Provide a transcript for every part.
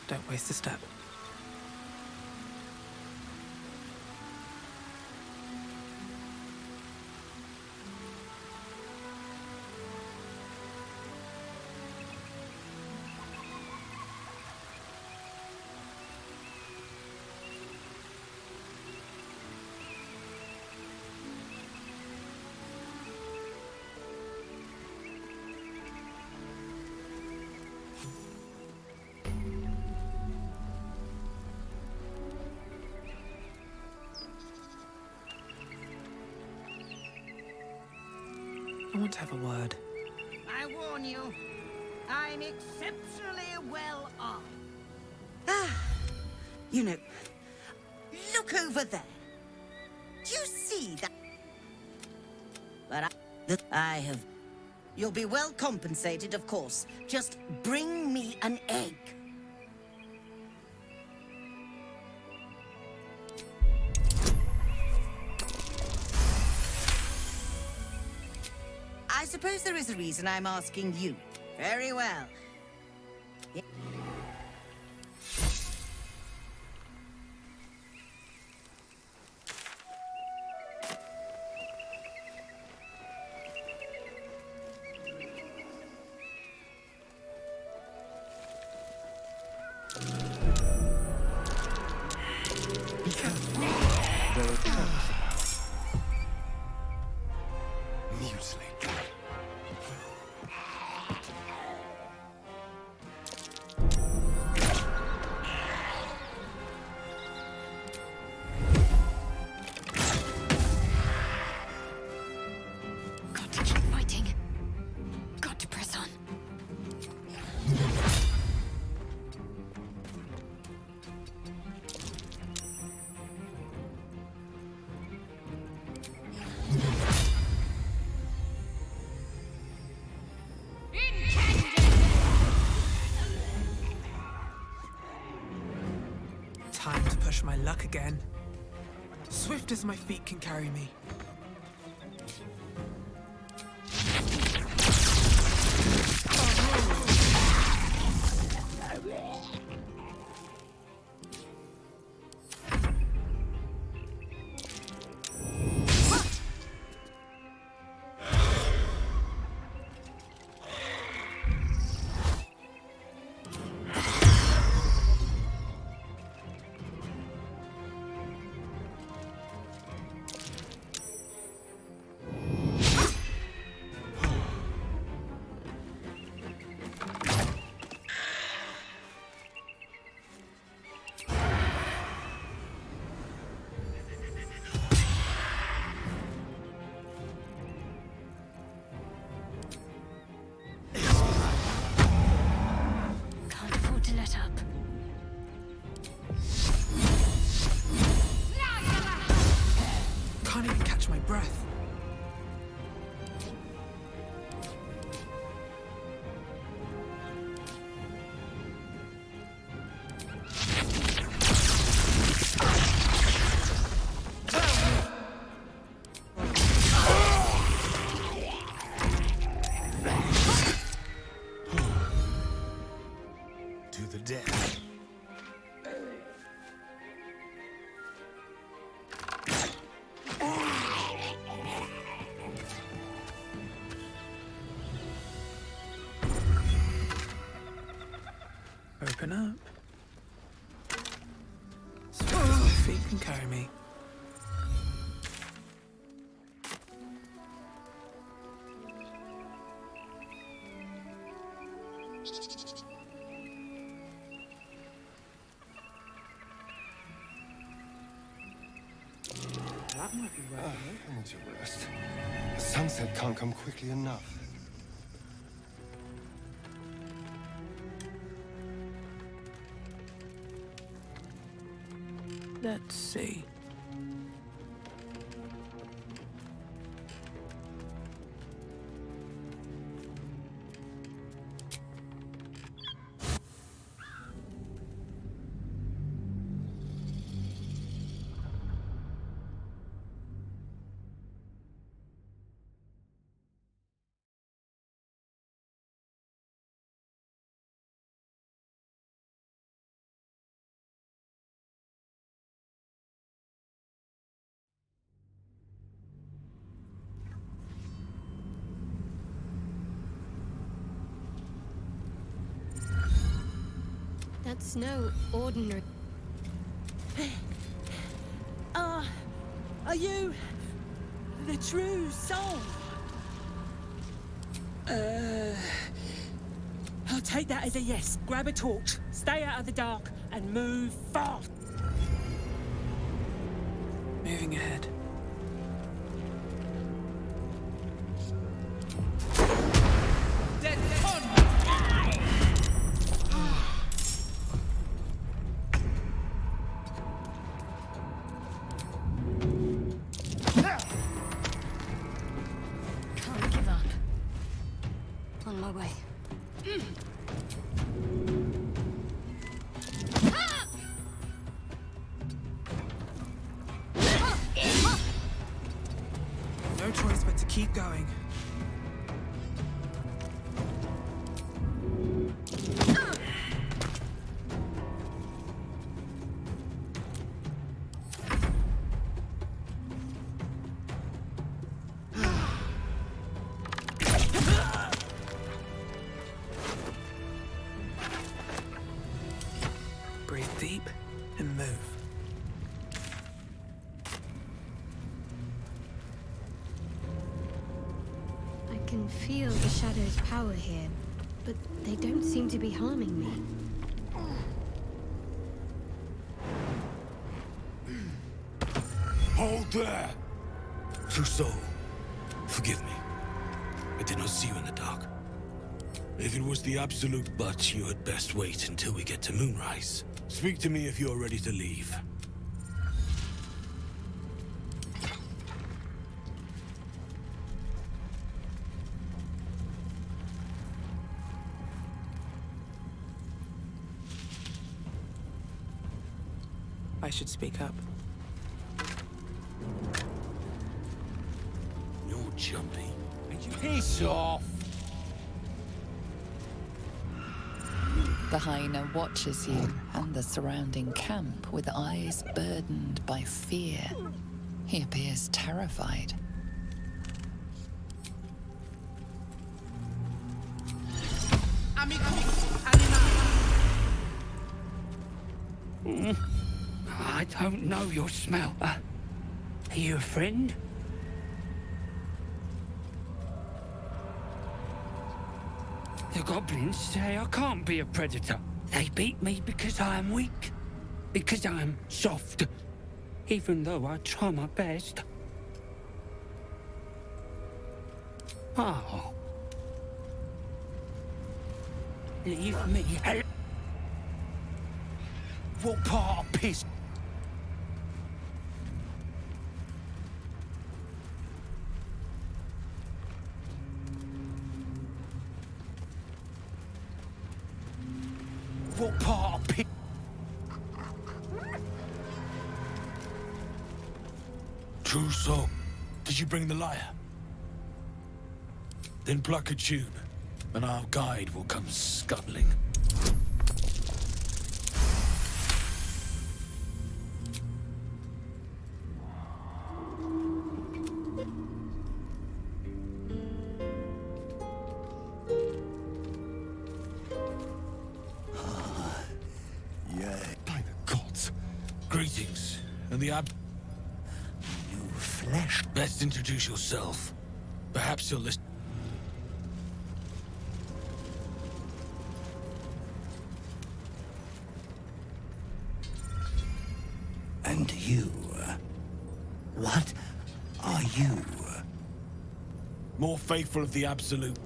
Don't waste a step. I want to have a word. I warn you, I'm exceptionally well armed. You know, look over there. Do you see that? But I have... You'll be well compensated, of course. Just bring me an egg. I suppose there is a reason I'm asking you. Very well. Be careful. There are traps about. Mutilate. Got to keep fighting. Got to press on. Time to push my luck again. Swift as my feet can carry me. Can't afford to let up. Can't even catch my breath. To the death. Open up. Swift as my feet can carry me. That might be right. I need to rest. The sunset can't come quickly enough. Let's see. That's no ordinary. Are you the true soul? I'll take that as a yes. Grab a torch, stay out of the dark, and move fast. Moving ahead. Dead on! Can't give up. On my way. No choice but to keep going. Breathe deep and move. I can feel the shadow's power here, but they don't seem to be harming me. Hold there! True soul, forgive me. I did not see you in the dark. If it was the absolute but, you had best wait until we get to Moonrise. Speak to me if you're ready to leave. I should speak up. You're jumpy. Piss off! The hyena watches you and the surrounding camp with eyes burdened by fear. He appears terrified. I don't know your smell. Are you a friend? The goblins say I can't be a predator. They beat me because I am weak. Because I am soft. Even though I try my best. Oh. Leave me alone. What part of piss? What part of piss? True soul, did you bring the lyre? Then pluck a tune, and our guide will come scuttling. By the gods. Greetings, and the New flesh. Best introduce yourself. Perhaps you'll listen. And you. What are you? More faithful of the Absolute.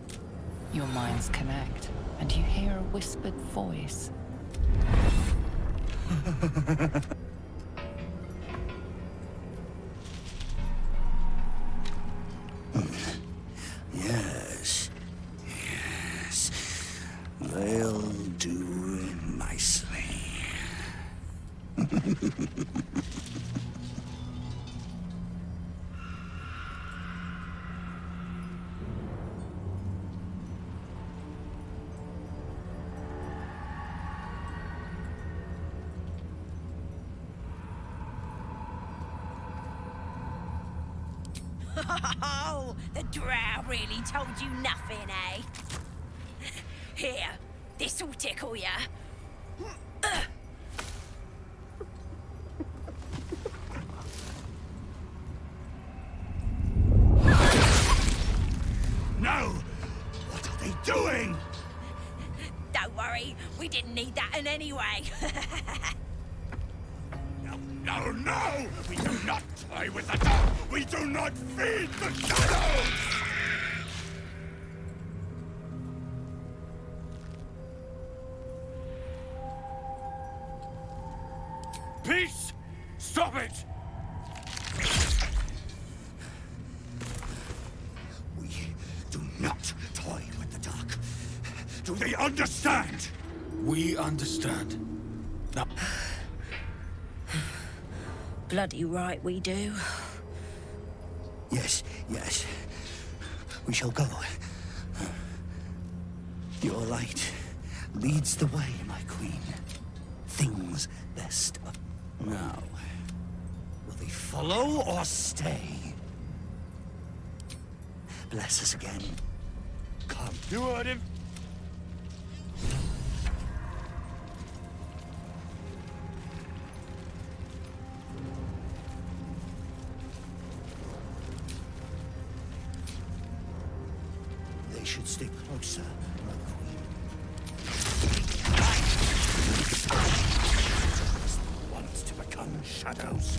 Your minds connect, and you hear a whispered voice. Yes. Yes. They'll do nicely. Oh, the drow really told you nothing, eh? Here, this'll tickle ya. anyway. No, no! We do not toy with the dark! We do not feed the shadows! Peace! Stop it! We do not toy with the dark. Do they understand? We understand. Now... Bloody right we do. Yes, yes. We shall go. Your light leads the way, my queen. Things best. Now, will they follow or stay? Bless us again. Come. You heard him. They should stay closer, my queen. Want to become shadows.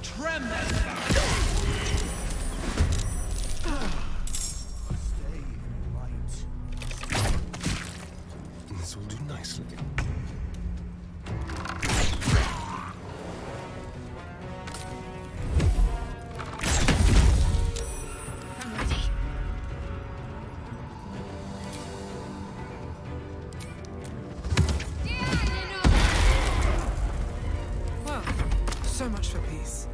Stay right. This will do nicely. I'm ready. Well, so much for peace.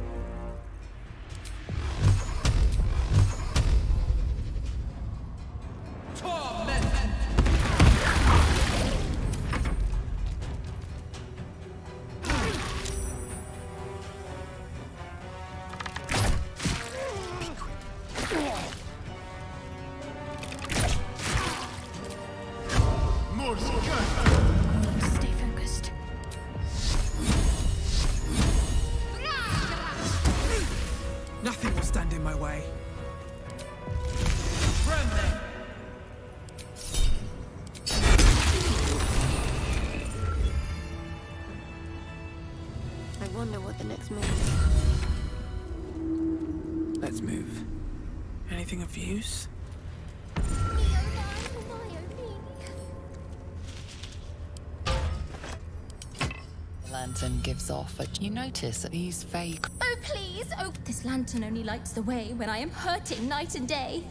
Stay focused. Nothing will stand in my way. I wonder what the next move is. Let's move. Anything of use? The lantern gives off a... You notice these vague... Oh, please! Oh, this lantern only lights the way when I am hurting night and day.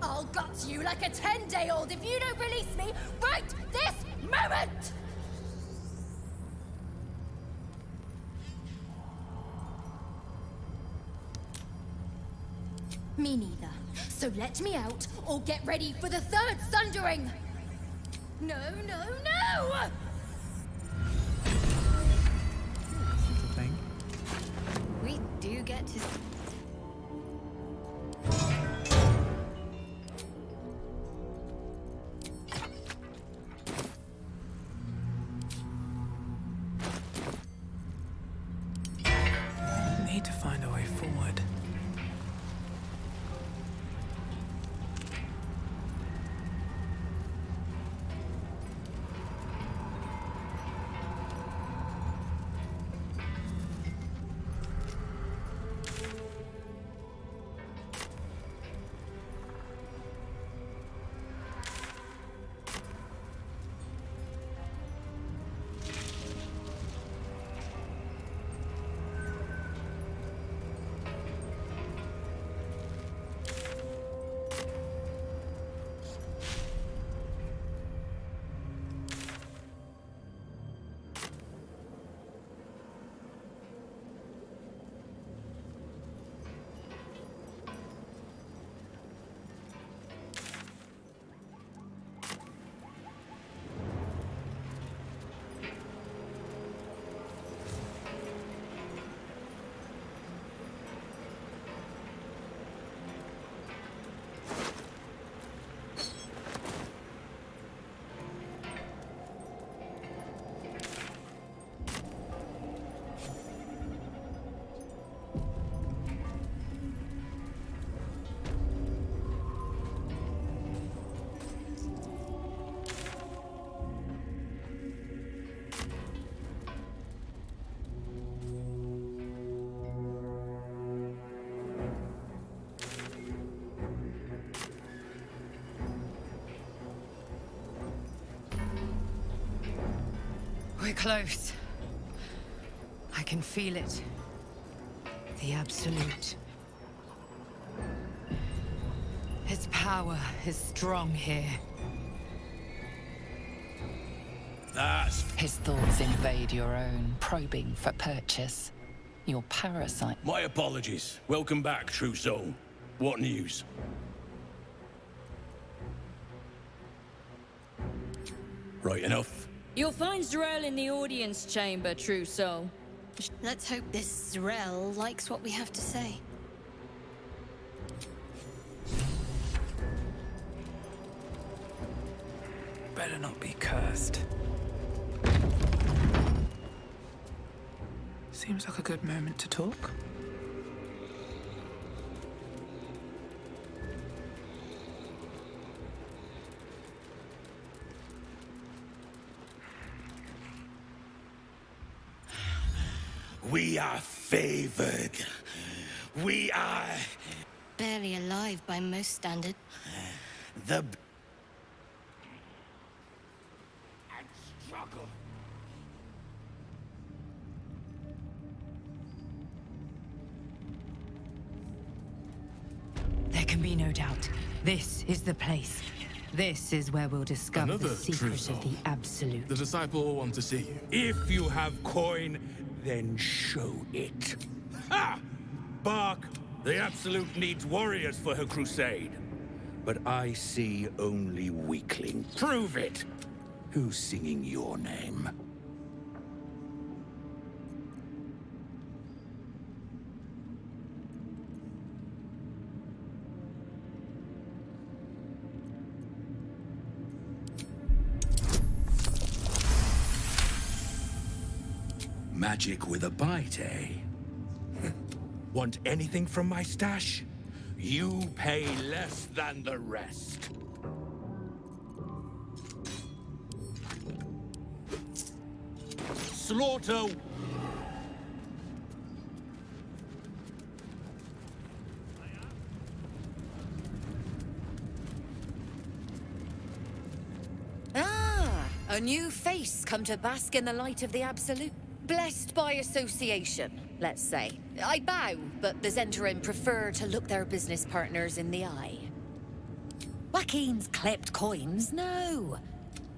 I'll gut you like a 10-day-old if you don't release me right this moment! Me neither. So let me out, or get ready for the third sundering! No, no, no! Little thing. We do get to... Need to find a way forward. We're close. I can feel it. The Absolute. Its power is strong here. That's... His thoughts invade your own, probing for purchase. Your parasite. My apologies. Welcome back, True Soul. What news? Right enough. You'll find Zrel in the audience chamber, True Soul. Let's hope this Zrel likes what we have to say. Better not be cursed. Seems like a good moment to talk. We are favored. We are... Barely alive by most standards. the... Struggle. There can be no doubt. This is the place. This is where we'll discover Another the true secret soul. of the Absolute. The disciple will want to see you. If you have coin, then show it. Ha! Bark, the Absolute needs warriors for her crusade. But I see only weakling. Prove it! Who's singing your name? Magic with a bite, eh? Want anything from my stash? You pay less than the rest. Slaughter! Ah, a new face come to bask in the light of the Absolute. Blessed by association, let's say. I bow, but the Zentarim prefer to look their business partners in the eye. Joaquin's klept coins? No.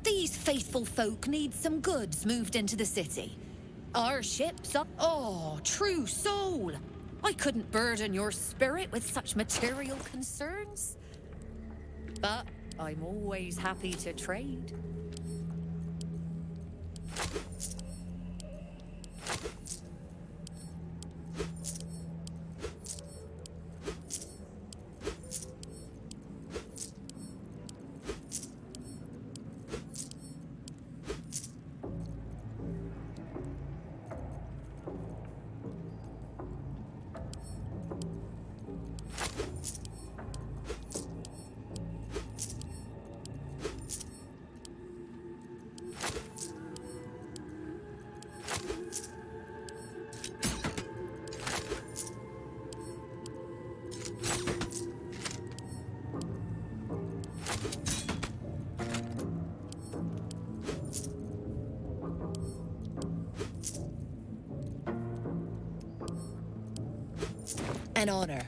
These faithful folk need some goods moved into the city. Our ships up... Oh, True Soul! I couldn't burden your spirit with such material concerns. But I'm always happy to trade. An honor.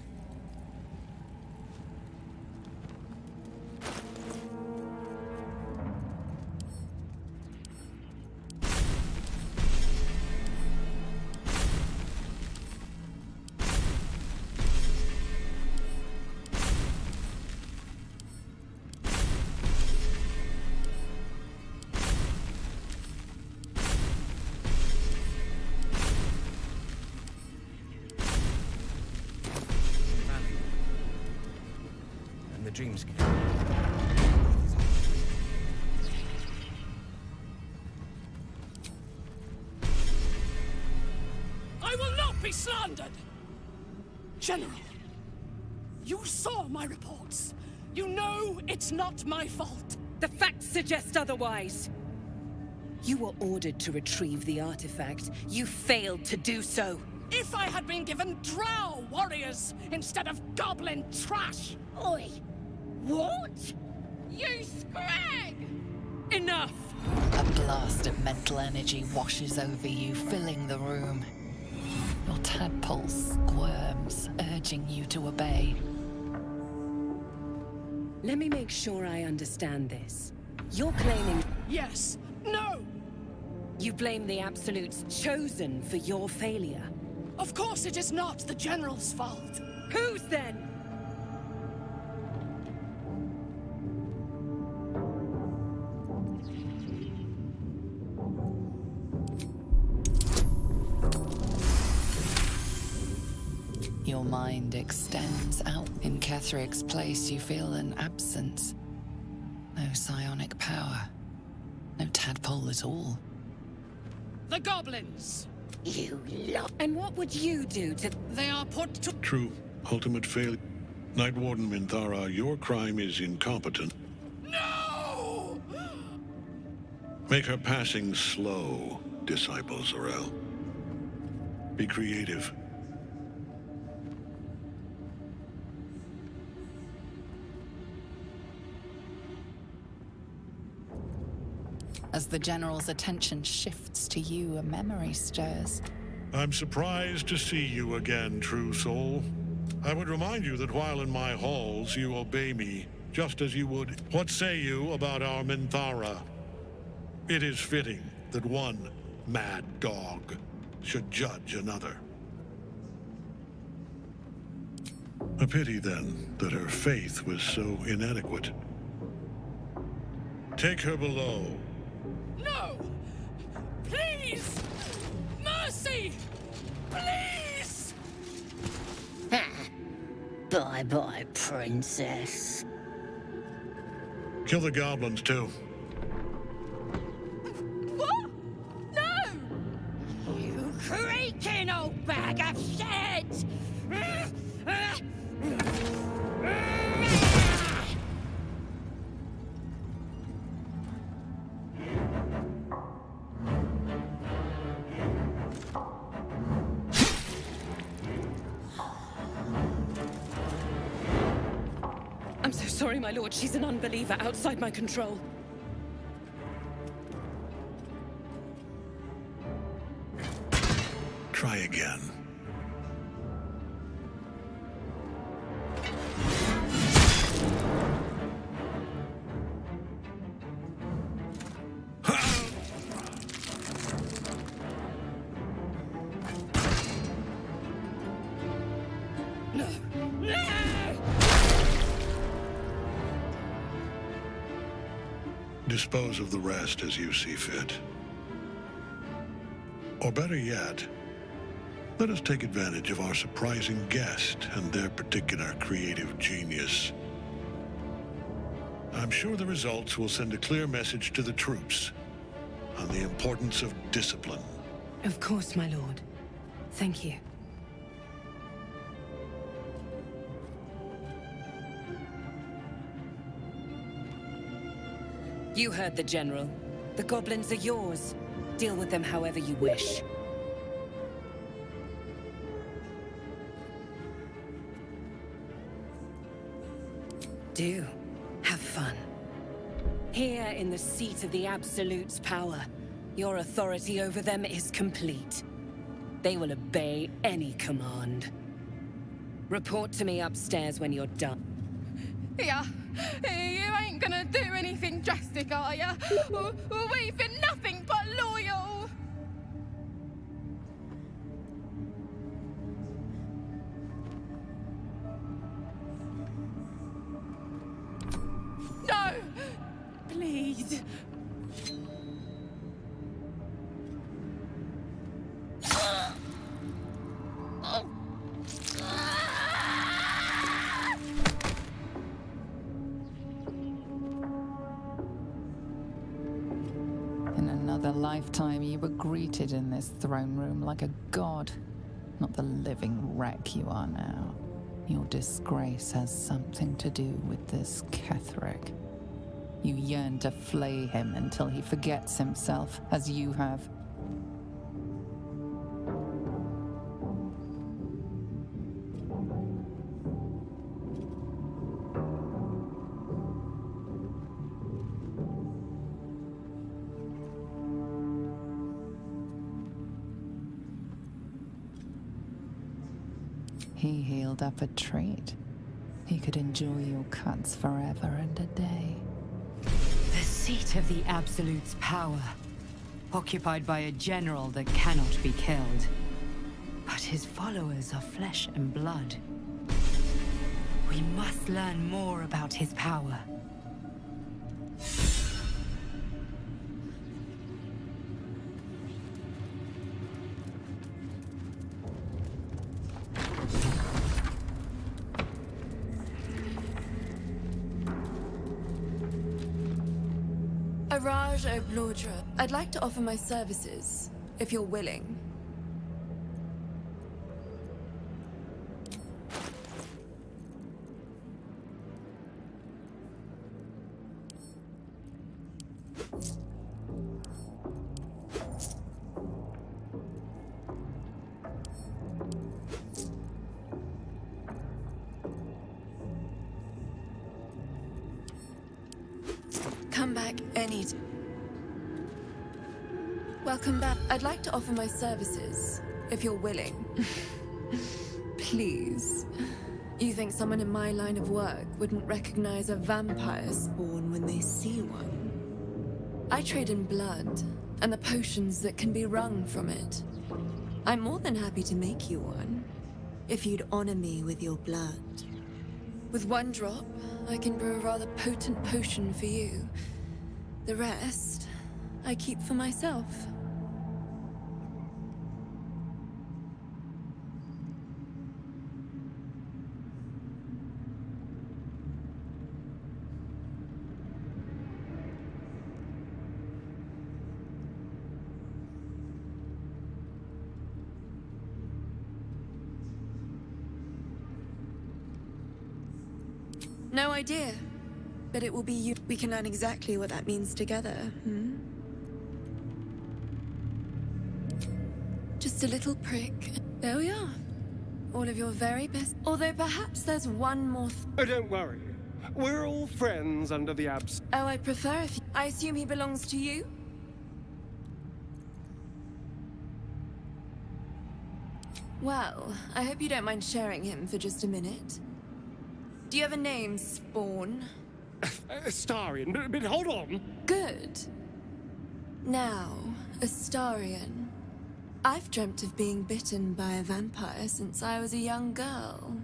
The dreams came. I will not be slandered! General, you saw my reports. You know it's not my fault. The facts suggest otherwise. You were ordered to retrieve the artifact. You failed to do so. If I had been given drow warriors instead of goblin trash! Oi! What? You scrag! Enough! A blast of mental energy washes over you, filling the room. Your tadpole squirms, urging you to obey. Let me make sure I understand this. You're claiming... Yes. No! You blame the Absolute's chosen for your failure. Of course it is not the General's fault. Whose then? Your mind extends out. In Ketheric's place, you feel an absence. No psionic power. No tadpole at all. The goblins! You lot. And what would you do to... They are put to... True. Ultimate failure. Night Warden Minthara, your crime is incompetent. No! Make her passing slow, Disciple Zorel. Be creative. As the General's attention shifts to you, a memory stirs. I'm surprised to see you again, true soul. I would remind you that while in my halls, you obey me, just as you would. What say you about our Minthara? It is fitting that one mad dog should judge another. A pity, then, that her faith was so inadequate. Take her below. No! Please! Mercy! Please! Bye-bye, princess. Kill the goblins, too. What? No! You creaking old bag of shit! I'm so sorry, my lord. She's an unbeliever outside my control. Try again. Dispose of the rest as you see fit. Or better yet, let us take advantage of our surprising guest and their particular creative genius. I'm sure the results will send a clear message to the troops on the importance of discipline. Of course, my lord. Thank you. You heard the General. The goblins are yours. Deal with them however you wish. Do. Have fun. Here in the seat of the Absolute's power, your authority over them is complete. They will obey any command. Report to me upstairs when you're done. Yeah, you ain't gonna do anything drastic, are ya? We've been nothing but loyal! No! Please. In another lifetime, you were greeted in this throne room like a god, not the living wreck you are now. Your disgrace has something to do with this Ketheric. You yearn to flay him until he forgets himself, as you have. He healed up a treat. He could enjoy your cuts forever and a day. The seat of the Absolute's power, occupied by a general that cannot be killed. But his followers are flesh and blood. We must learn more about his power. Raj Oblodra, I'd like to offer my services, if you're willing. Come back any time. Welcome back. I'd like to offer my services, if you're willing. Please. You think someone in my line of work wouldn't recognize a vampire spawn when they see one? I trade in blood, and the potions that can be wrung from it. I'm more than happy to make you one, if you'd honor me with your blood. With one drop, I can brew a rather potent potion for you. The rest, I keep for myself. No idea, but it will be you. We can learn exactly what that means together, Just a little prick. There we are. All of your very best. Although perhaps there's one more Oh, don't worry. We're all friends under the abs. Oh, I'd prefer if I assume he belongs to you? Well, I hope you don't mind sharing him for just a minute. Do you have a name, Spawn? Astarion, but hold on. Good. Now, Astarion. I've dreamt of being bitten by a vampire since I was a young girl.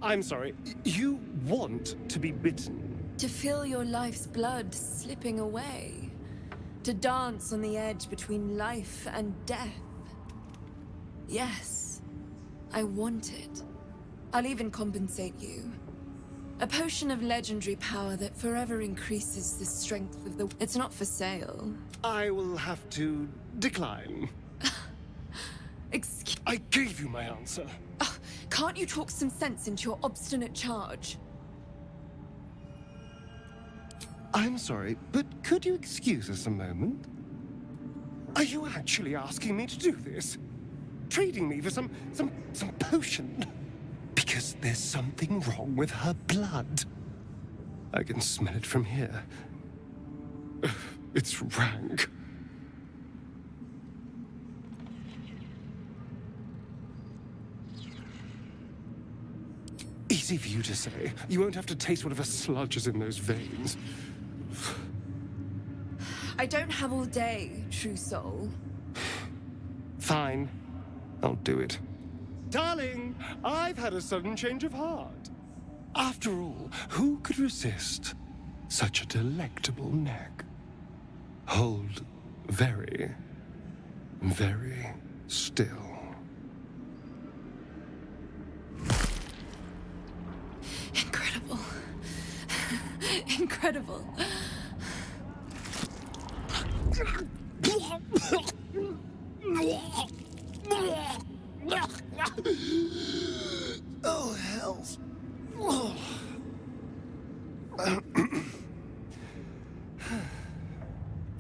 I'm sorry, you want to be bitten? To feel your life's blood slipping away. To dance on the edge between life and death. Yes, I want it. I'll even compensate you. A potion of legendary power that forever increases the strength of the... It's not for sale. I will have to decline. Excuse... I gave you my answer. Can't you talk some sense into your obstinate charge? I'm sorry, but could you excuse us a moment? Are you actually asking me to do this? Trading me for some potion? Because there's something wrong with her blood. I can smell it from here. It's rank. Easy for you to say. You won't have to taste whatever sludge is in those veins. I don't have all day, true soul. Fine. I'll do it. Darling, I've had a sudden change of heart. After all, who could resist such a delectable neck? Hold very, very still. Incredible. Incredible. Oh, hells.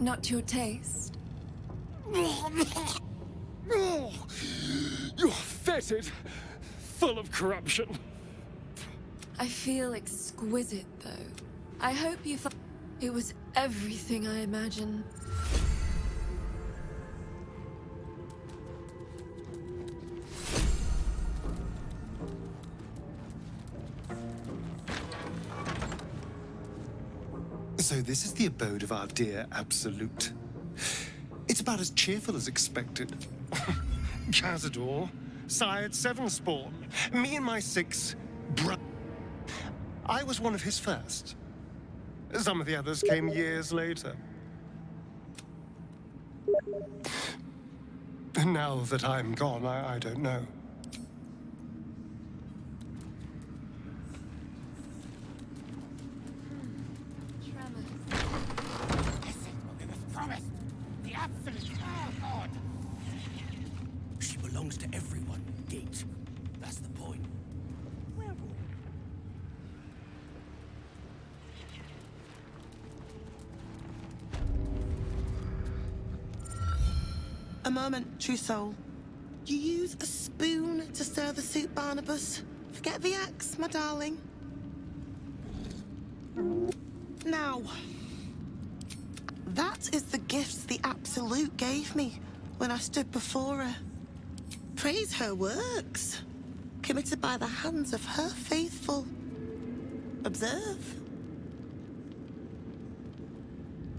Not to your taste. You're fetid, full of corruption. I feel exquisite, though. I hope you thought it was everything I imagined. So this is the abode of our dear Absolute. It's about as cheerful as expected. Cazador, sired 7 spawn. Me and my 6 I was one of his first. Some of the others came years later. And now that I'm gone, I don't know. The Absolute. Oh, God. She belongs to everyone, Gate. That's the point. A moment, true soul. You use a spoon to stir the soup, Barnabas. Forget the axe, my darling. Now, that is the gifts the Absolute gave me when I stood before her. Praise her works, committed by the hands of her faithful. Observe.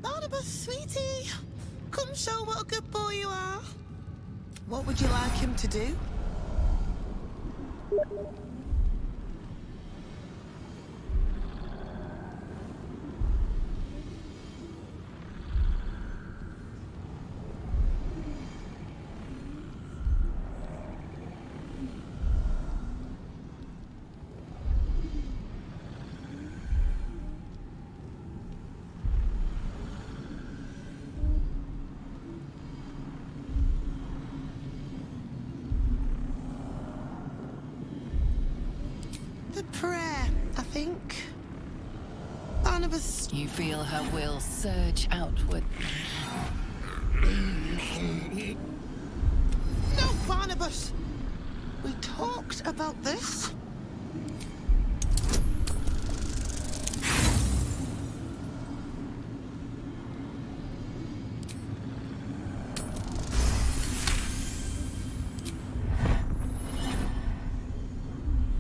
Barnabas, sweetie, come show what a good boy you are. What would you like him to do? The prayer, I think. Barnabas. You feel her will surge outward. No, Barnabas! We talked about this.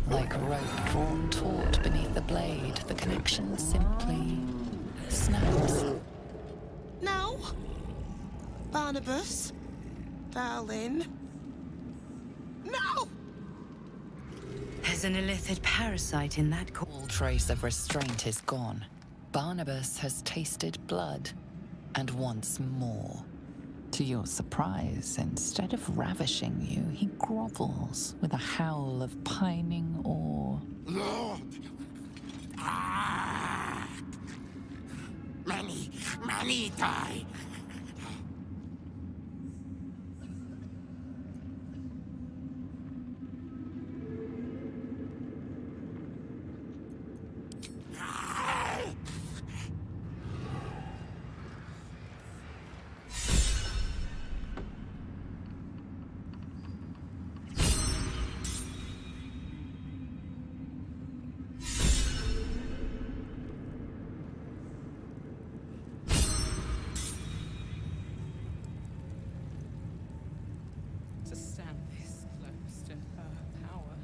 Like a rope drawn taut beneath the blade, the connection simply snaps. No. Barnabas. Darling. No! There's an illithid parasite in that All trace of restraint is gone. Barnabas has tasted blood, and wants more. To your surprise, instead of ravishing you, he grovels with a howl of pining awe. Lord! Many die. To stand this close to her power.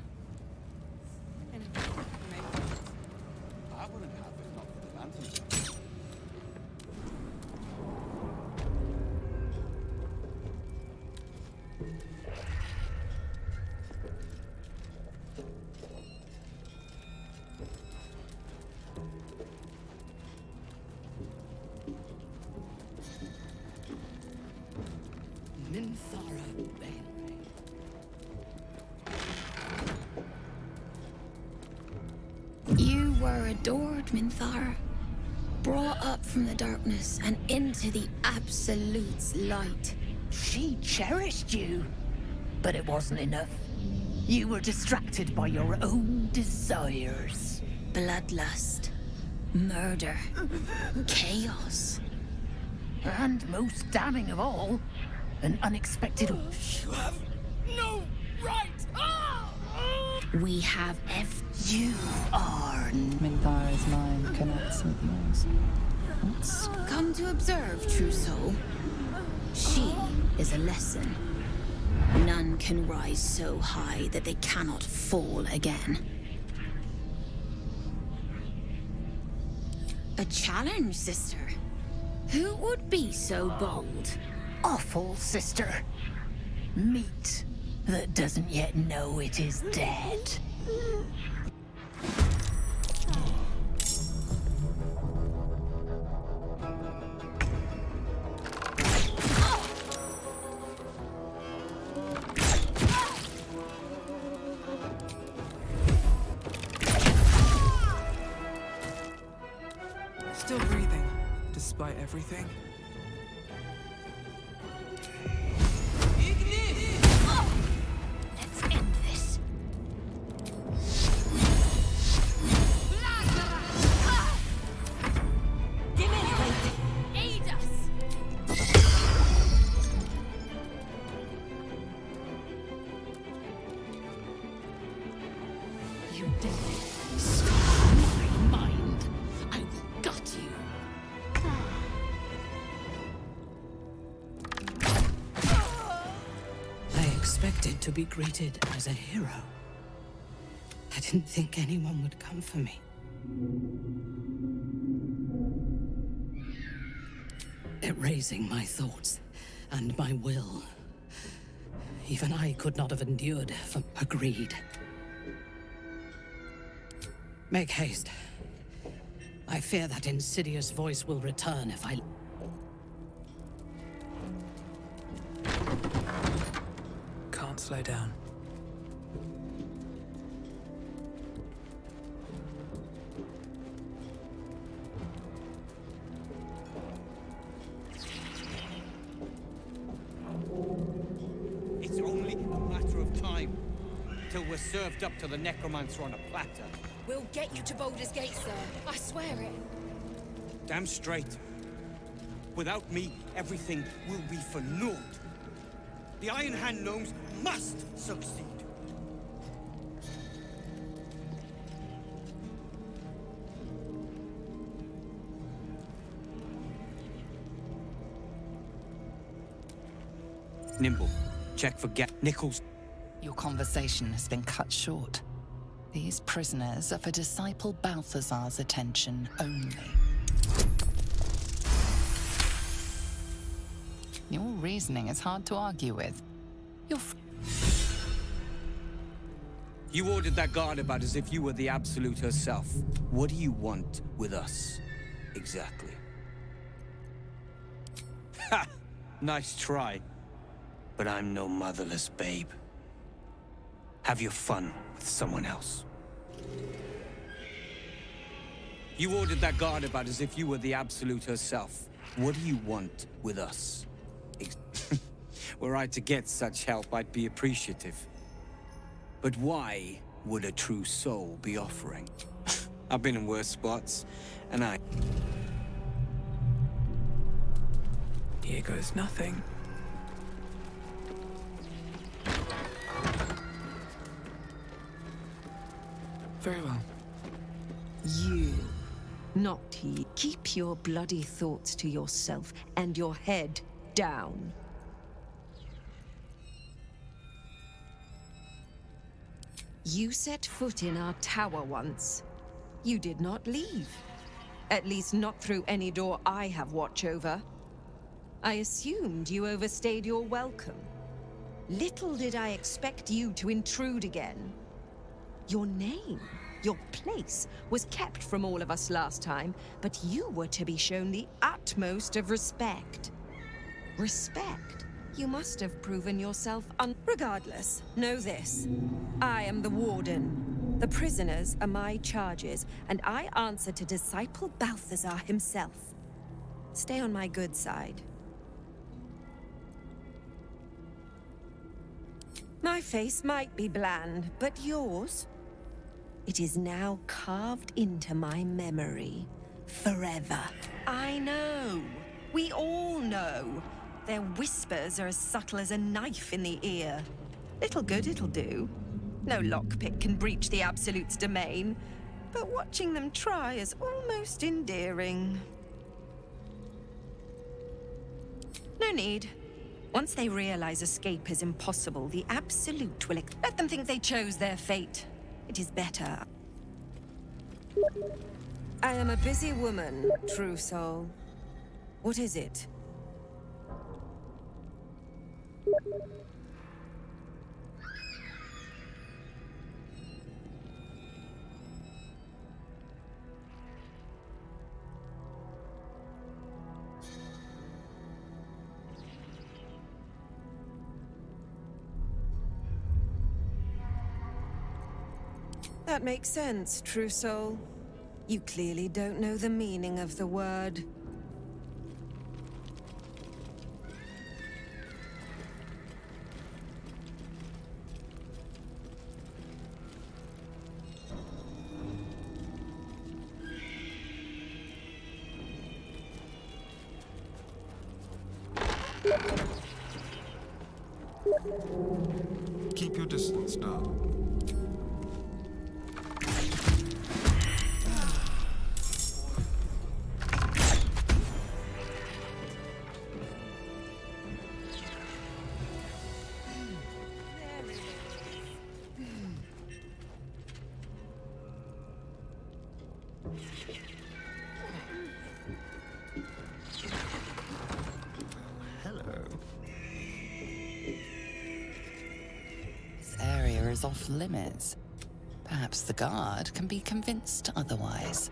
Anyway, maybe. I wouldn't have if not for the lanterns. You were adored, Minthara. Brought up from the darkness and into the Absolute's light. She cherished you, but it wasn't enough. You were distracted by your own desires. Bloodlust. Murder. Chaos. And most damning of all, an unexpected... You have no right! We have You are... Minthara's mind connects with yours. What's... Come to observe, true soul. She is a lesson. None can rise so high that they cannot fall again. A challenge, sister? Who would be so bold? Awful, sister. Meat that doesn't yet know it is dead. Still breathing, despite everything. Let's end this. Aid us! You did it. Stop my mind. I will gut you. I expected to be greeted as a hero. I didn't think anyone would come for me. Erasing my thoughts and my will. Even I could not have endured from agreed. Make haste. I fear that insidious voice will return if I... Can't slow down. It's only a matter of time till we're served up to the necromancer on a platter. We'll get you to Baldur's Gate, sir. I swear it. Damn straight. Without me, everything will be for naught. The Iron Hand gnomes must succeed. Nimble, check for Nichols. Your conversation has been cut short. These prisoners are for Disciple Balthazar's attention only. Your reasoning is hard to argue with. You ordered that guard about as if you were the Absolute herself. What do you want with us, exactly? Ha! Nice try. But I'm no motherless babe. Have your fun with someone else. You ordered that guard about as if you were the Absolute herself. What do you want with us? Were I to get such help, I'd be appreciative. But why would a true soul be offering? I've been in worse spots, and Here goes nothing. Very well. You, not he. Keep your bloody thoughts to yourself and your head down. You set foot in our tower once. You did not leave. At least not through any door I have watch over. I assumed you overstayed your welcome. Little did I expect you to intrude again. Your name, your place, was kept from all of us last time, but you were to be shown the utmost of respect. Respect? You must have proven yourself Regardless, know this. I am the Warden. The prisoners are my charges, and I answer to Disciple Balthazar himself. Stay on my good side. My face might be bland, but yours? It is now carved into my memory. Forever. I know. We all know. Their whispers are as subtle as a knife in the ear. Little good it'll do. No lockpick can breach the Absolute's domain, but watching them try is almost endearing. No need. Once they realize escape is impossible, the Absolute will let them think they chose their fate. It is better. I am a busy woman, true soul. What is it? That makes sense, true soul. You clearly don't know the meaning of the word. Keep your distance now. This area is off limits. Perhaps the guard can be convinced otherwise.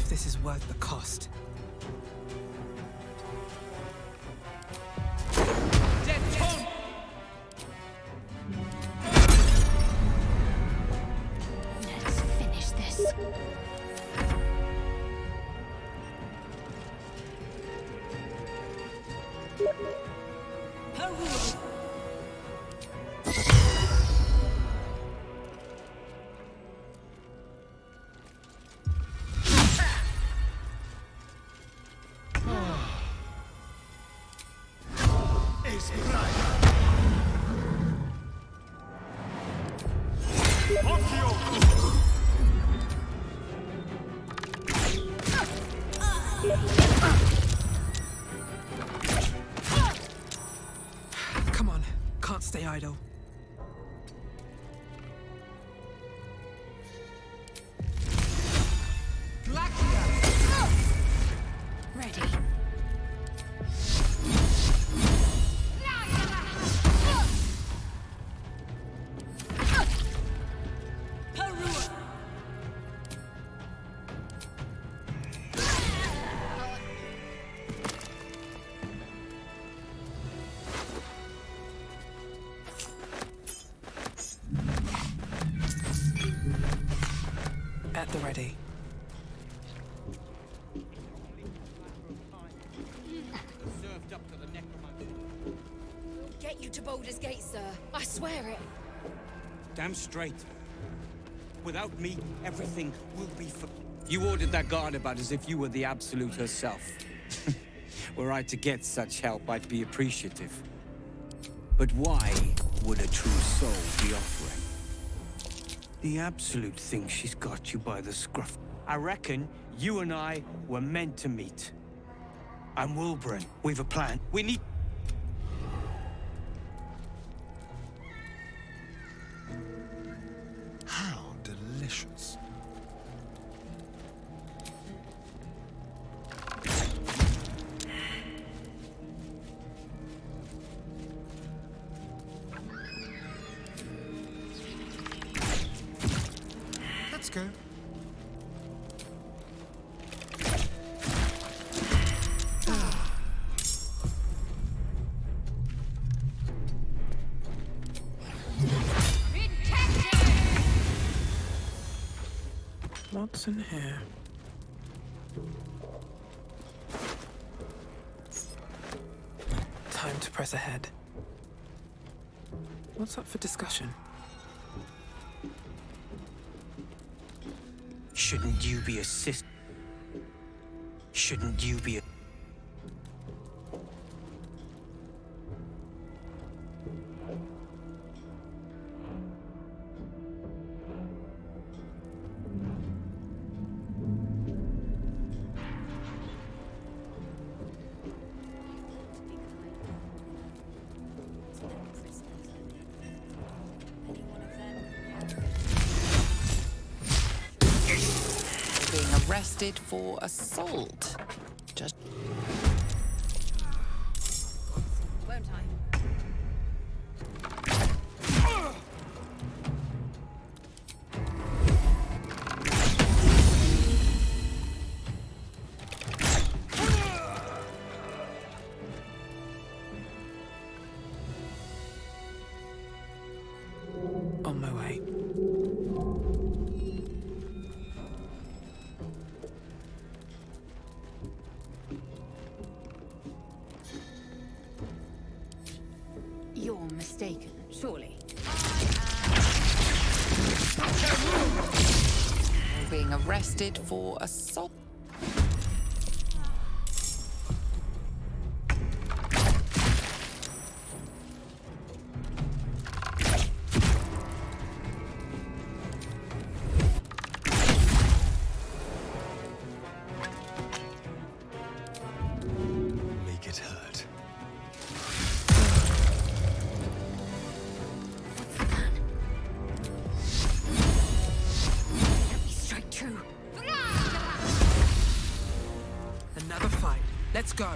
This is worth the cost. Let's finish this. Come on, can't stay idle. Ready. At the ready. Get you to Baldur's Gate, sir. I swear it. Damn straight. Without me, everything will be for... You ordered that guard about as if you were the Absolute herself. Were I to get such help, I'd be appreciative. But why would a true soul be offering? The Absolute thinks she's got you by the scruff. I reckon you and I were meant to meet. I'm Wilburn. We've a plan. We need... How delicious. Let's go. What's in here? Time to press ahead. What's up for discussion? Shouldn't you be Shouldn't you be Being arrested for assault. Just... Won't I? On my way. You're mistaken, surely. Being arrested for assault. Make it hurt. Let me strike true. Another fight. Let's go.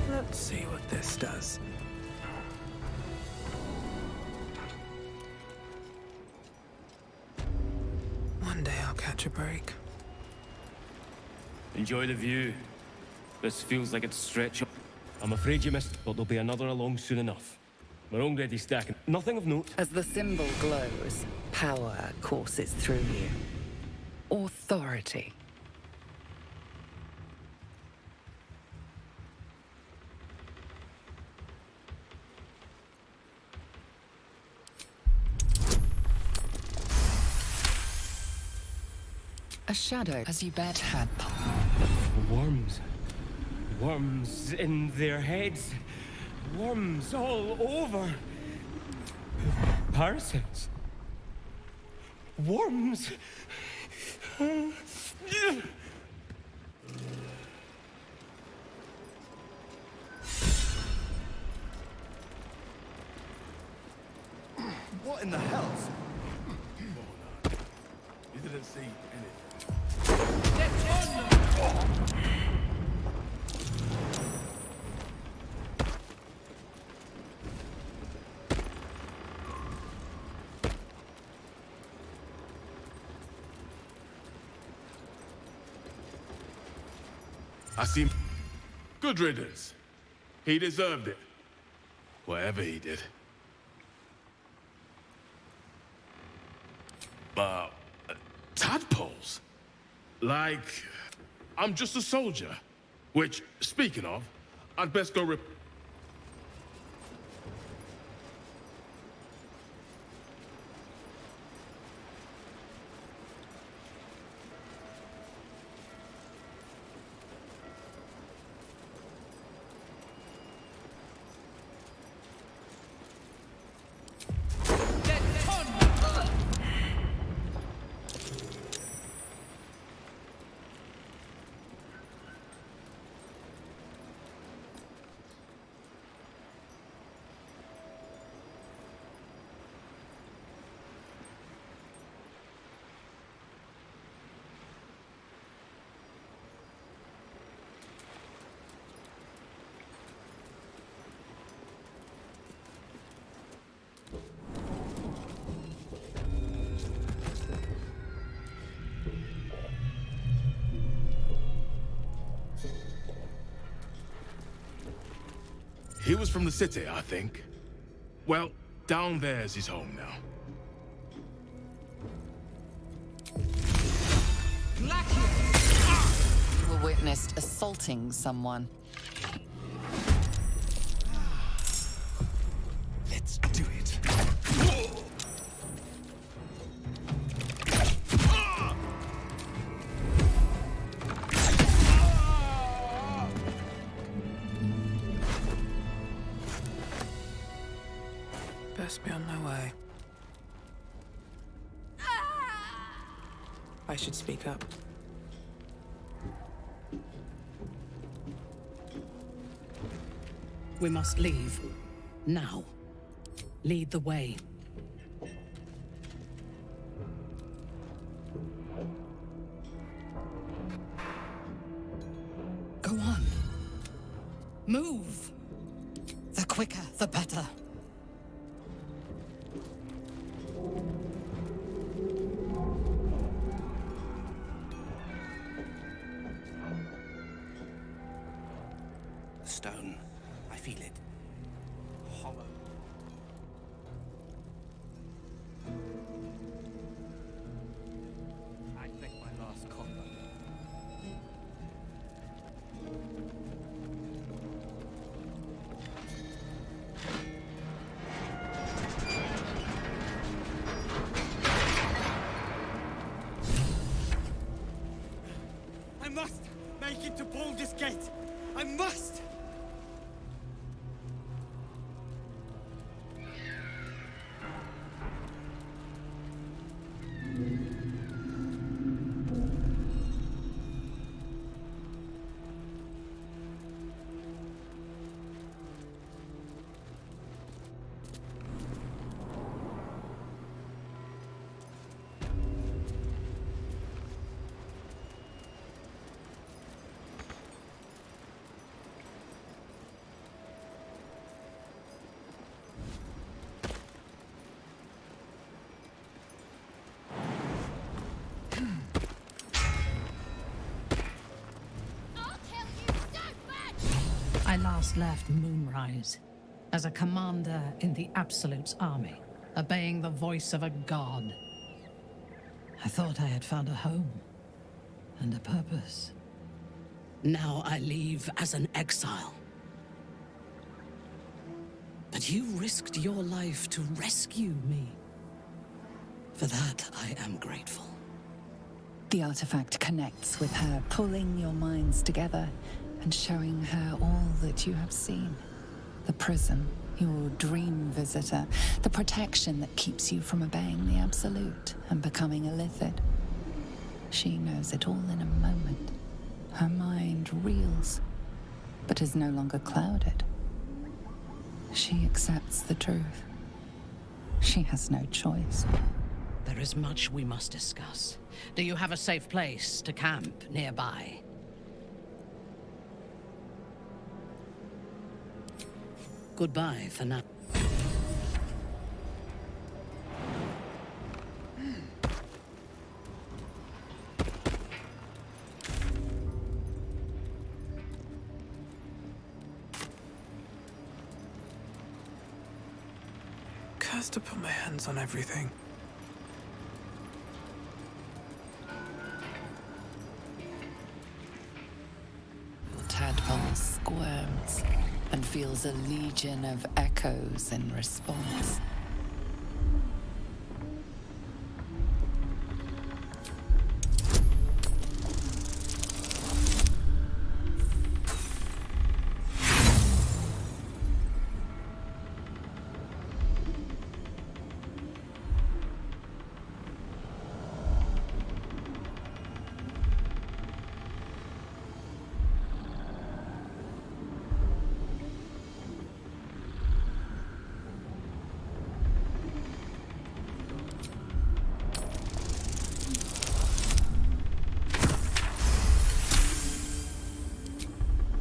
Let's see what this does. One day I'll catch a break. Enjoy the view. This feels like it's stretching. I'm afraid you missed, but there'll be another along soon enough. We're already stacking. Nothing of note. As the symbol glows, power courses through you. Authority. A shadow as you bet had. Worms. Worms in their heads. Worms all over. Parasites. Worms. What in the hell? You didn't see anything. I see. Good riddance. He deserved it. Whatever he did. Tadpoles? Like, I'm just a soldier. Which, speaking of, I'd best go He was from the city, I think. Well, down there's his home now. You were witnessed assaulting someone. Let's do it. Best be on my way. I should speak up. We must leave. Now. Lead the way. Go on. Move! The quicker, the better. Stone. I feel it. Hollow. I think my last copper. I must make it to Baldur's Gate. I must! I last left Moonrise as a commander in the Absolute's army, obeying the voice of a god. I thought I had found a home and a purpose. Now I leave as an exile. But you risked your life to rescue me. For that, I am grateful. The artifact connects with her, pulling your minds together and showing her all that you have seen. The prison, your dream visitor, the protection that keeps you from obeying the Absolute and becoming a Lithid. She knows it all in a moment. Her mind reels, but is no longer clouded. She accepts the truth. She has no choice. There is much we must discuss. Do you have a safe place to camp nearby? Goodbye for now. Cursed to put my hands on everything. Tadpole squirms and feels a legion of echoes in response.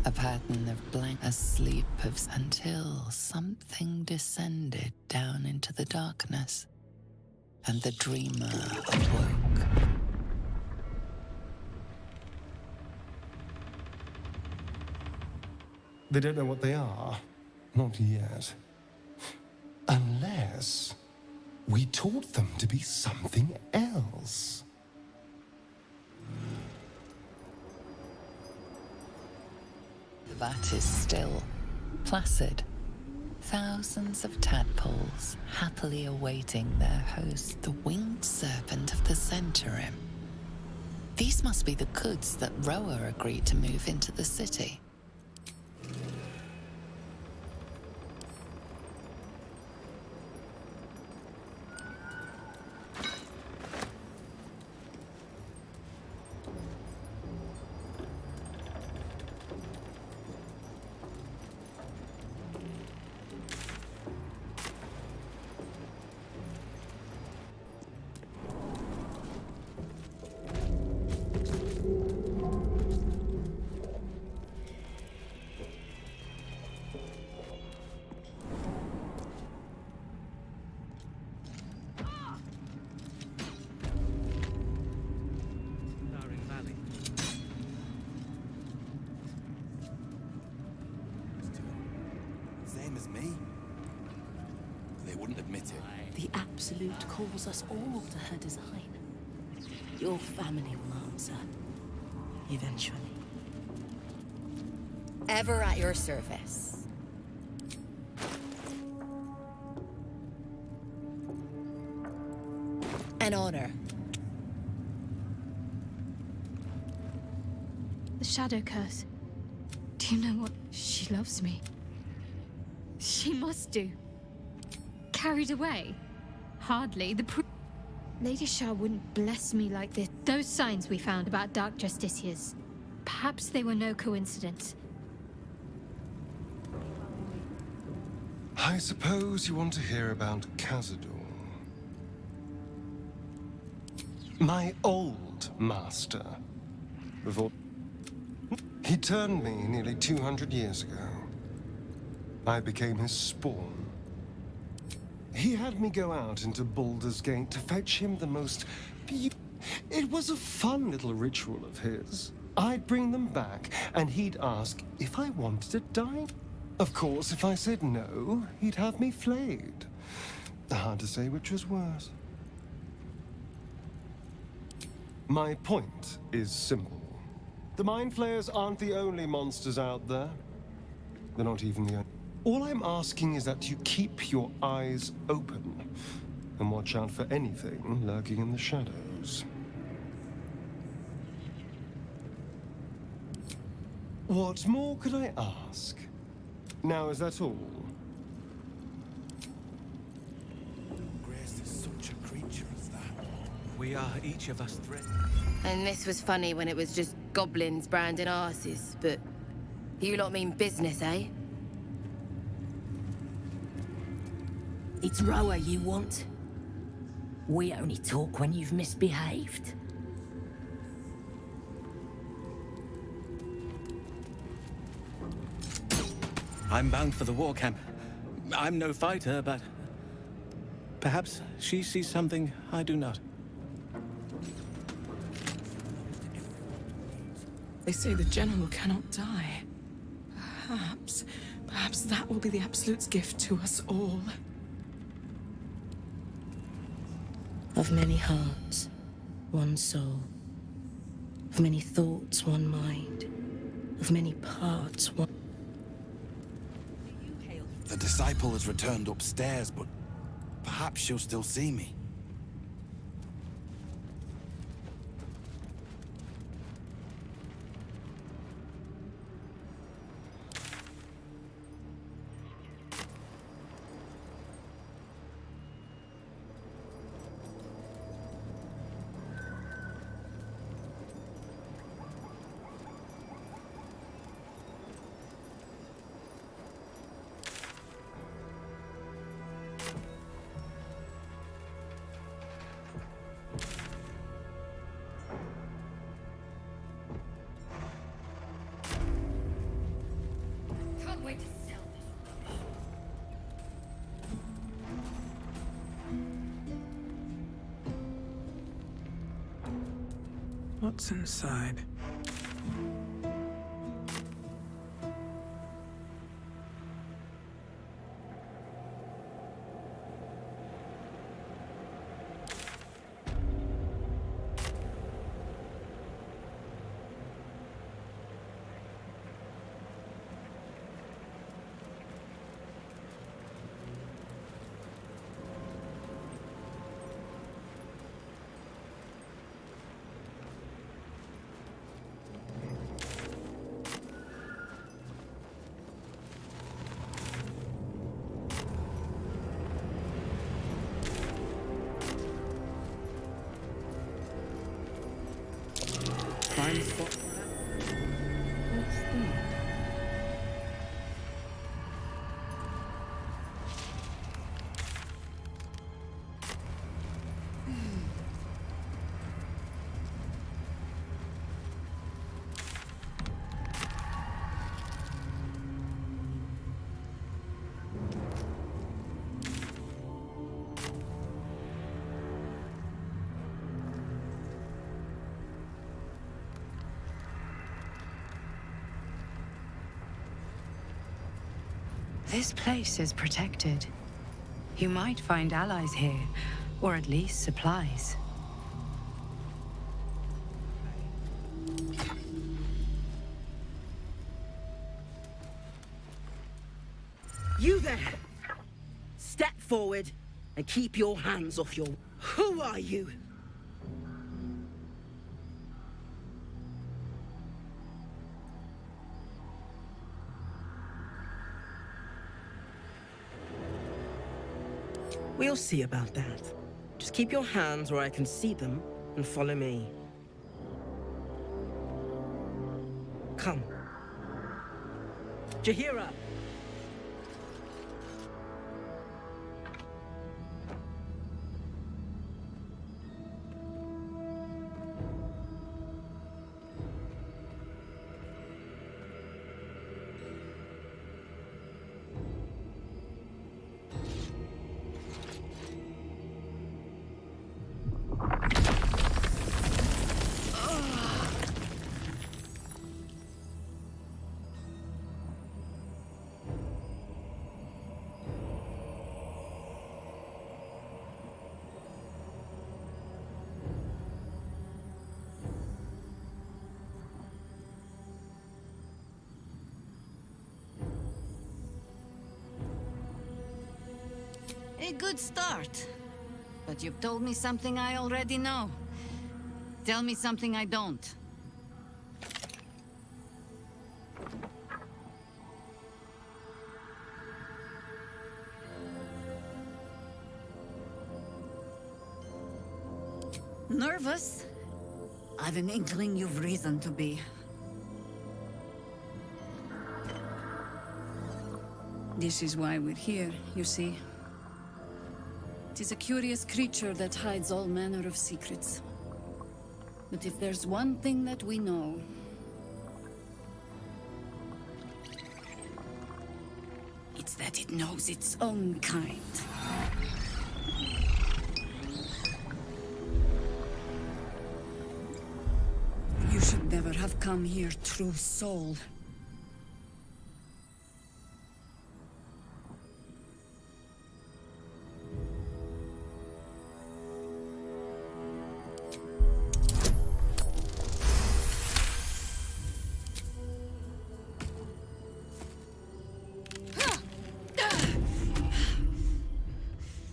A pattern of blank, a sleep of until something descended down into the darkness, and the dreamer awoke. They don't know what they are. Not yet. Unless we taught them to be something else. That is still placid. Thousands of tadpoles happily awaiting their host, the winged serpent of the Centaurim. These must be the goods that Roa agreed to move into the city. Same as me. They wouldn't admit it. The Absolute calls us all to her design. Your family will answer. Eventually. Ever at your service. An honor. The Shadow Curse. Do you know what? She loves me. She must do. Carried away? Hardly. Lady Shah wouldn't bless me like this. Those signs we found about Dark Justiciars. Perhaps they were no coincidence. I suppose you want to hear about Cazador. My old master. Before... He turned me nearly 200 years ago. I became his spawn. He had me go out into Baldur's Gate to fetch him the most... It was a fun little ritual of his. I'd bring them back, and he'd ask if I wanted to die. Of course, if I said no, he'd have me flayed. Hard to say which was worse. My point is simple. The Mind Flayers aren't the only monsters out there. They're not even the only... All I'm asking is that you keep your eyes open and watch out for anything lurking in the shadows. What more could I ask? Now, is that all? Grace is such a creature as that. We are each of us threatened. And this was funny when it was just goblins branding arses, but you lot mean business, eh? It's Roa you want. We only talk when you've misbehaved. I'm bound for the war camp. I'm no fighter, but perhaps she sees something I do not. They say the general cannot die. Perhaps that will be the Absolute's gift to us all. Of many hearts, one soul. Of many thoughts, one mind. Of many parts, one... The disciple has returned upstairs, but perhaps she'll still see me. Can't wait to sell this. What's inside? This place is protected. You might find allies here, or at least supplies. You there! Step forward and keep your hands off your... Who are you? We'll see about that. Just keep your hands where I can see them and follow me. Come. Jahira! A good start. But you've told me something I already know. Tell me something I don't. Nervous? I've an inkling you've reason to be. This is why we're here, you see. It is a curious creature that hides all manner of secrets. But if there's one thing that we know... it's that it knows its own kind. You should never have come here, true soul.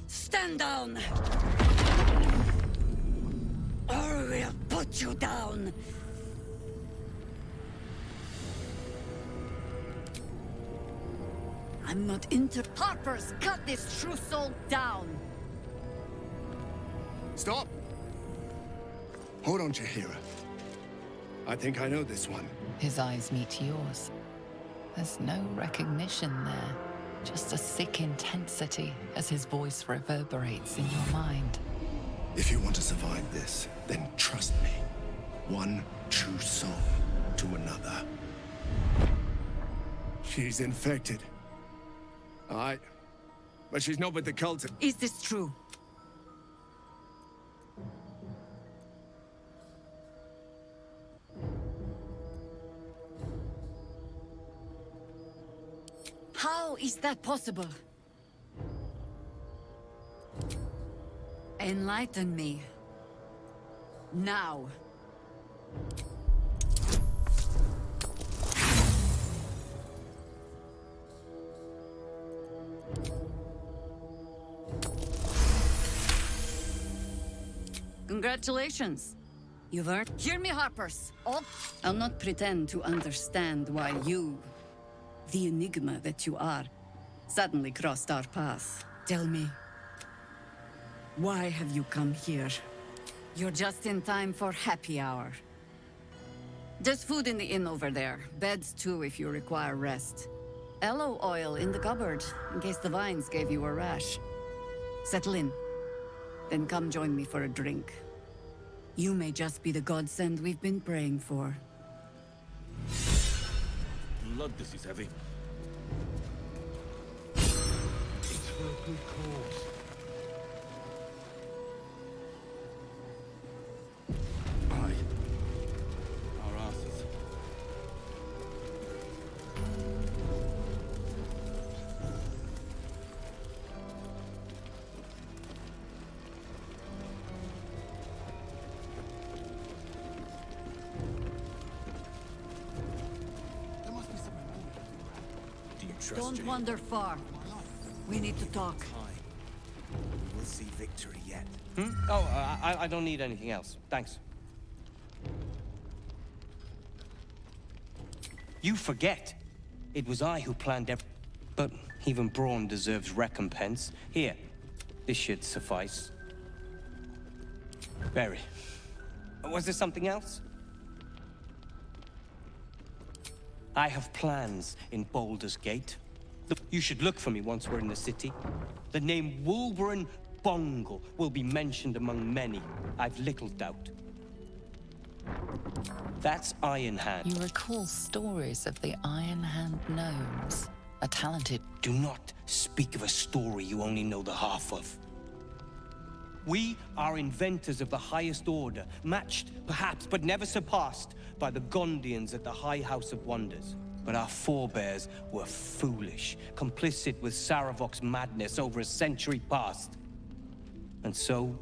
Stand down! Or we'll put you down! I'm not Harpers, cut this true soul down! Stop! Hold on, Jahira. I think I know this one. His eyes meet yours. There's no recognition there. Just a sick intensity as his voice reverberates in your mind. If you want to survive this, then trust me. One true soul to another. She's infected. But she's not with the cult. Is this true? How is that possible? Enlighten me. Now. Congratulations. You've earned... Hear me, Harpers. I'll not pretend to understand why you, the enigma that you are, suddenly crossed our path. Tell me, why have you come here? You're just in time for happy hour. There's food in the inn over there. Beds too if you require rest. Aloe oil in the cupboard, in case the vines gave you a rash. Settle in. Then come join me for a drink. You may just be the godsend we've been praying for. Blood, this is heavy. It's for a good cause. Aye. Our asses. Don't wander far. We need to talk. We'll see victory yet. Oh, I don't need anything else. Thanks. You forget. It was I who planned everything. But even Braun deserves recompense. Here, this should suffice. Barry, was there something else? I have plans in Baldur's Gate. You should look for me once we're in the city. The name Wolverine Bongle will be mentioned among many. I've little doubt. That's Iron Hand. You recall stories of the Iron Hand gnomes. A talented... Do not speak of a story you only know the half of. We are inventors of the highest order, matched, perhaps, but never surpassed by the Gondians at the High House of Wonders. But our forebears were foolish, complicit with Saravok's madness over a century past. And so,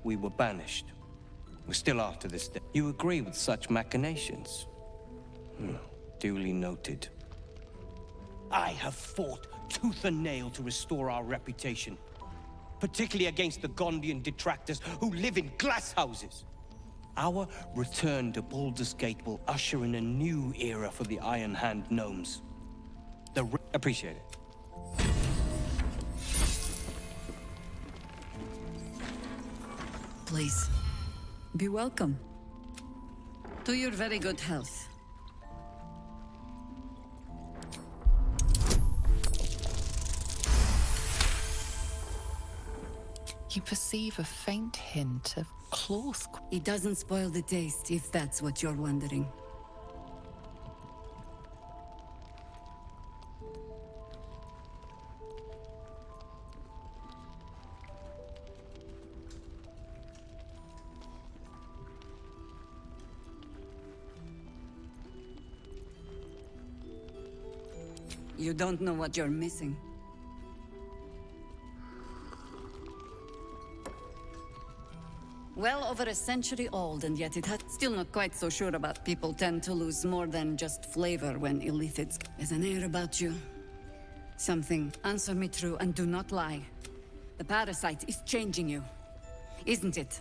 we were banished. We still are to this day. You agree with such machinations? Duly noted. I have fought tooth and nail to restore our reputation, particularly against the Gondian detractors who live in glass houses. Our return to Baldur's Gate will usher in a new era for the Iron Hand gnomes. Appreciate it. Please, be welcome. To your very good health. You perceive a faint hint of cloth. It doesn't spoil the taste, if that's what you're wondering. You don't know what you're missing. Well over a century old, and yet it has still not quite so sure about people tend to lose more than just flavor when illithids. There's an air about you. Something. Answer me true and do not lie. The parasite is changing you, isn't it?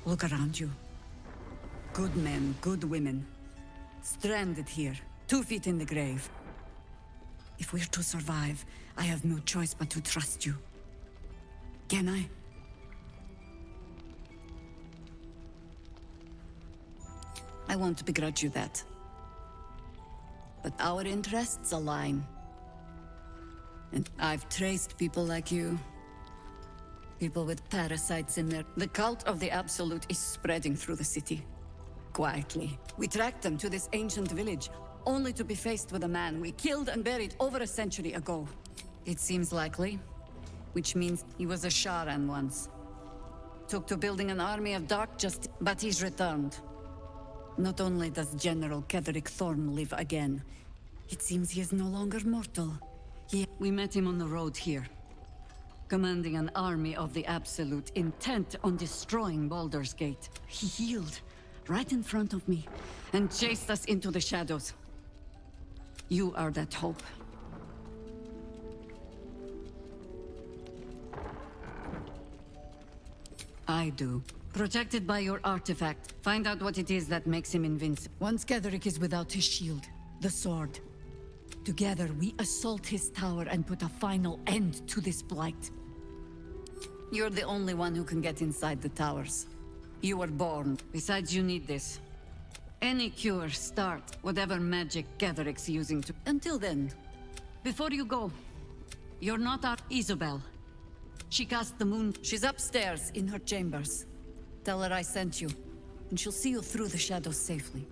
Look around you. Good men, good women. Stranded here, 2 feet in the grave. If we're to survive, I have no choice but to trust you. Can I? I won't begrudge you that. But our interests align. And I've traced people like you. People with parasites in their... The cult of the Absolute is spreading through the city. Quietly. We tracked them to this ancient village, only to be faced with a man we killed and buried over a century ago. It seems likely, which means he was a Sharan once. Took to building an army of dark justice, but he's returned. Not only does General Ketherick Thorn live again, it seems he is no longer mortal. We met him on the road here, commanding an army of the Absolute, intent on destroying Baldur's Gate. He healed right in front of me, and chased us into the shadows. You are that hope. I do. Protected by your artifact. Find out what it is that makes him invincible. Once Ketherick is without his shield, the sword, Together, we assault his tower and put a final end to this blight. You're the only one who can get inside the towers. You were born. Besides, you need this. Any cure, start whatever magic Gatheric's using to... Until then, before you go, you're not our Isabel. She cast the moon. She's upstairs in her chambers. Tell her I sent you, and she'll see you through the shadows safely.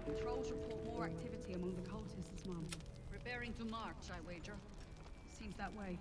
Patrols report more activity among the cultists, Mum. Preparing to march, I wager. Seems that way.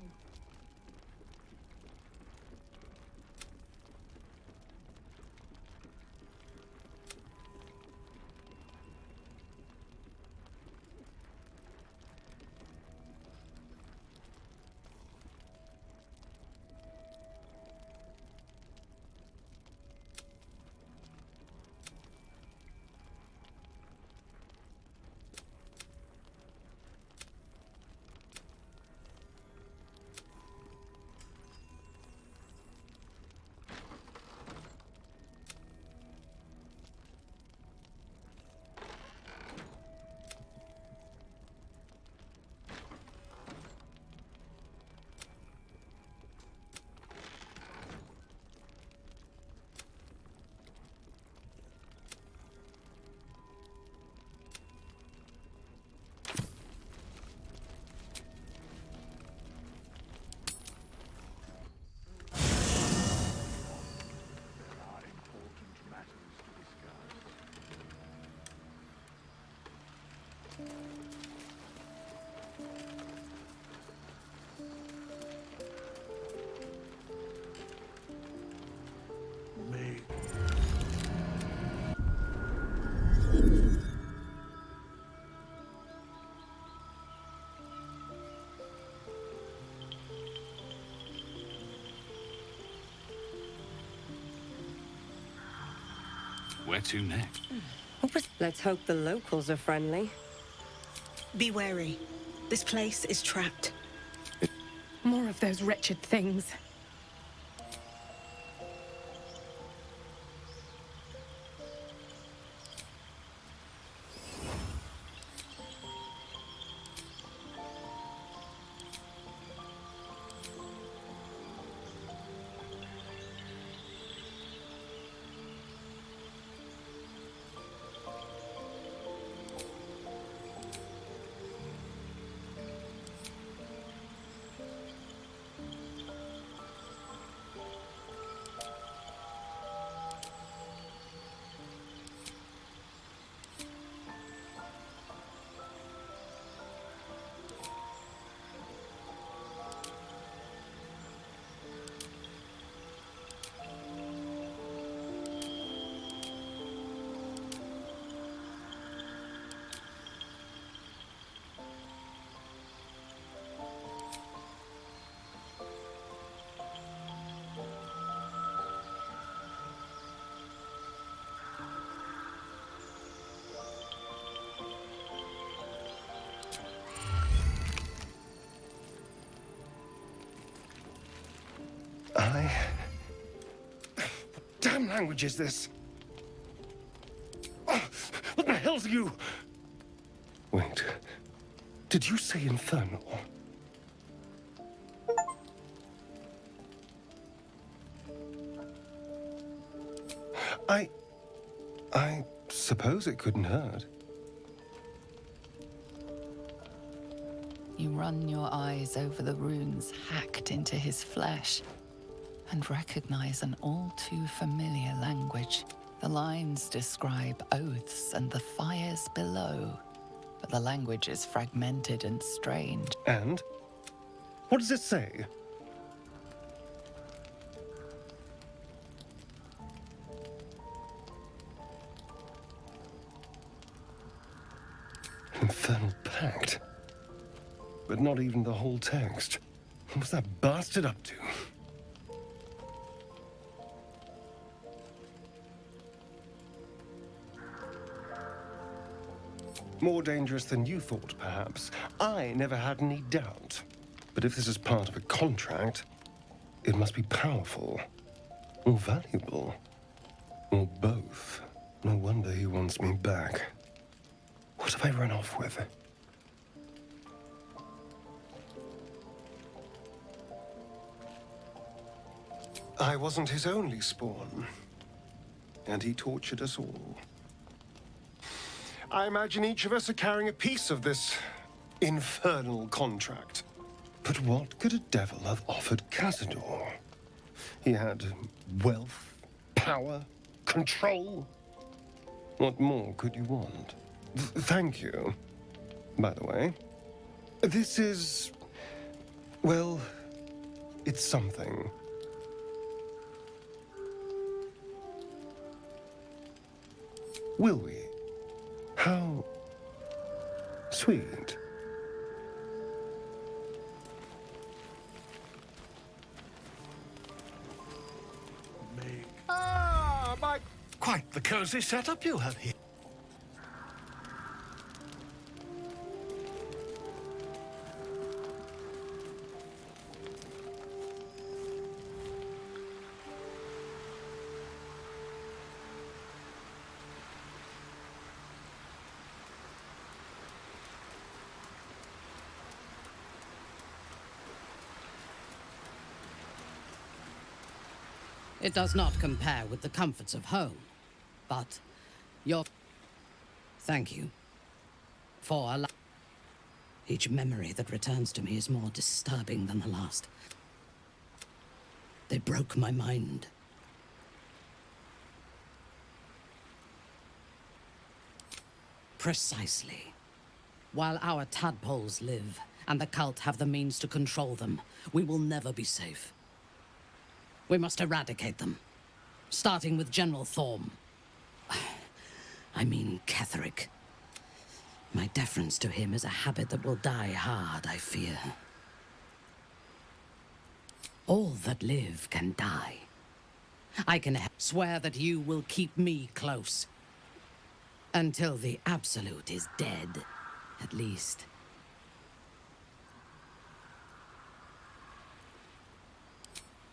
Where to next? Let's hope the locals are friendly. Be wary. This place is trapped. More of those wretched things. What damn language is this? Oh, what the hell's you? Wait. Did you say infernal? I suppose it couldn't hurt. You run your eyes over the runes hacked into his flesh and recognize an all too familiar language. The lines describe oaths and the fires below. but the language is fragmented and strange. And? What does it say? Infernal pact. But not even the whole text. What was that bastard up to? More dangerous than you thought, perhaps. I never had any doubt. But if this is part of a contract, it must be powerful. Or valuable. Or both. No wonder he wants me back. What have I run off with? I wasn't his only spawn. And he tortured us all. I imagine each of us are carrying a piece of this infernal contract. But what could a devil have offered Cazador? He had wealth, power, control. What more could you want? Thank you, by the way. This is... well, it's something. Will we? How sweet. Ah, quite the cozy setup you have here. It does not compare with the comforts of home, but Thank you for each memory that returns to me is more disturbing than the last. They broke my mind. Precisely. While our tadpoles live, and the cult have the means to control them, we will never be safe. We must eradicate them, starting with General Thorm. I mean Ketheric. My deference to him is a habit that will die hard, I fear. All that live can die. I can swear that you will keep me close. Until the Absolute is dead, at least.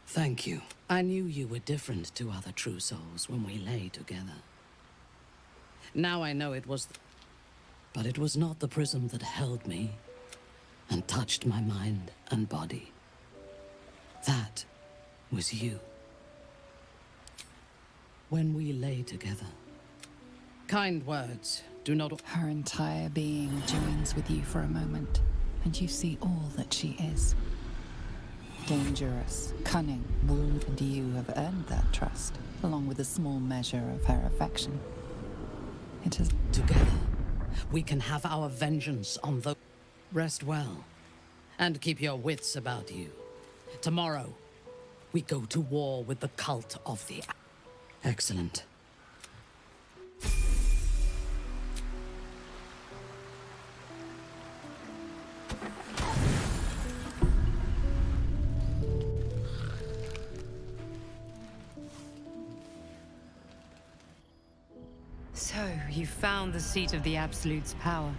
Thank you. I knew you were different to other true souls when we lay together. Now I know it was... But it was not the prism that held me and touched my mind and body. That was you. When we lay together. Kind words do not... Her entire being joins with you for a moment, and you see all that she is. Dangerous, cunning, wound, and you have earned that trust, along with a small measure of her affection. It has... Together, we can have our vengeance on the... Rest well, and keep your wits about you. Tomorrow, we go to war with the cult of the... Excellent. So, you found the seat of the Absolute's power.